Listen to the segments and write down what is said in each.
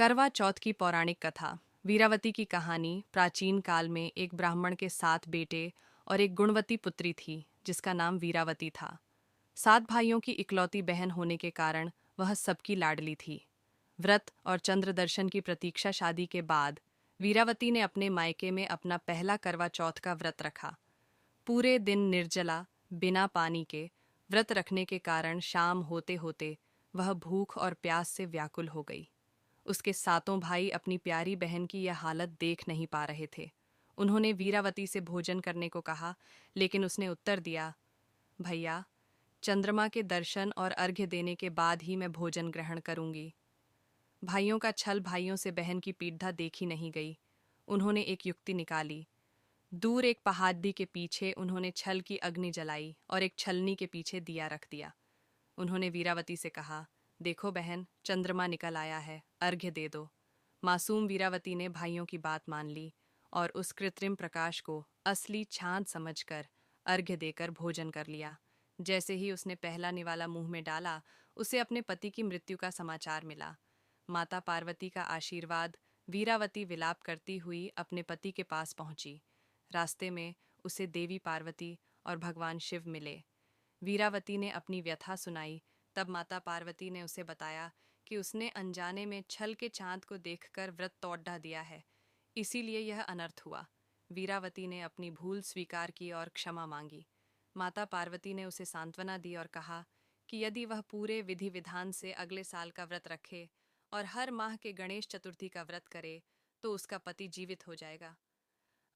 करवा चौथ की पौराणिक कथा। वीरावती की कहानी प्राचीन काल में एक ब्राह्मण के 7 बेटे और एक गुणवती पुत्री थी जिसका नाम वीरावती था। 7 भाइयों की इकलौती बहन होने के कारण वह सबकी लाडली थी। व्रत और चंद्र दर्शन की प्रतीक्षा शादी के बाद वीरावती ने अपने मायके में अपना पहला करवा चौथ का व्रत रखा। पूरे दिन निर्जला बिना पानी के व्रत रखने के कारण शाम होते होते वह भूख और प्यास से व्याकुल हो गई। उसके 7 भाई अपनी प्यारी बहन की यह हालत देख नहीं पा रहे थे। उन्होंने वीरावती से भोजन करने को कहा, लेकिन उसने उत्तर दिया, भैया, चंद्रमा के दर्शन और अर्घ्य देने के बाद ही मैं भोजन ग्रहण करूंगी। भाइयों का छल भाइयों से बहन की पीड़ा देखी नहीं गई। उन्होंने एक युक्ति निकाली। दूर एक पहाड़ी के पीछे उन्होंने छल की अग्नि जलाई और एक छलनी के पीछे दिया रख दिया। उन्होंने वीरावती से कहा, देखो बहन, चंद्रमा निकल आया है, अर्घ्य दे दो। मासूम वीरावती ने भाइयों की बात मान ली और उस कृत्रिम प्रकाश को असली चांद समझकर अर्घ्य देकर भोजन कर लिया। जैसे ही उसने पहला निवाला मुंह में डाला, उसे अपने पति की मृत्यु का समाचार मिला। माता पार्वती का आशीर्वाद। वीरावती विलाप करती हुई अपने पति के पास पहुंची। रास्ते में उसे देवी पार्वती और भगवान शिव मिले। वीरावती ने अपनी व्यथा सुनाई। तब माता पार्वती ने उसे बताया कि उसने अनजाने में छल के चांद को देखकर व्रत तोड़ दिया है, इसीलिए यह अनर्थ हुआ। वीरावती ने अपनी भूल स्वीकार की और क्षमा मांगी। माता पार्वती ने उसे सांत्वना दी और कहा कि यदि वह पूरे विधि विधान से अगले साल का व्रत रखे और हर माह के गणेश चतुर्थी का व्रत करे तो उसका पति जीवित हो जाएगा।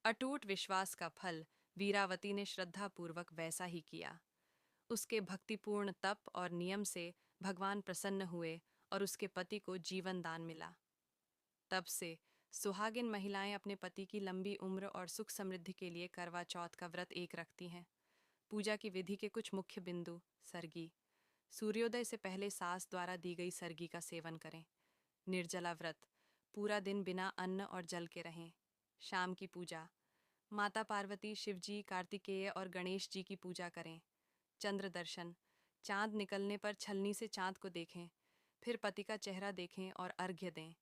अटूट विश्वास का फल वीरावती ने श्रद्धापूर्वक वैसा ही किया। उसके भक्तिपूर्ण तप और नियम से भगवान प्रसन्न हुए और उसके पति को जीवन दान मिला। तब से सुहागिन महिलाएं अपने पति की लंबी उम्र और सुख समृद्धि के लिए करवा चौथ का व्रत एक रखती हैं। पूजा की विधि के कुछ मुख्य बिंदु। सरगी। सूर्योदय से पहले सास द्वारा दी गई सरगी का सेवन करें। निर्जला व्रत। पूरा दिन बिना अन्न और जल के रहें। शाम की पूजा। माता पार्वती, शिवजी, कार्तिकेय और गणेश जी की पूजा करें। चंद्र दर्शन। चांद निकलने पर छलनी से चांद को देखें, फिर पति का चेहरा देखें और अर्घ्य दें।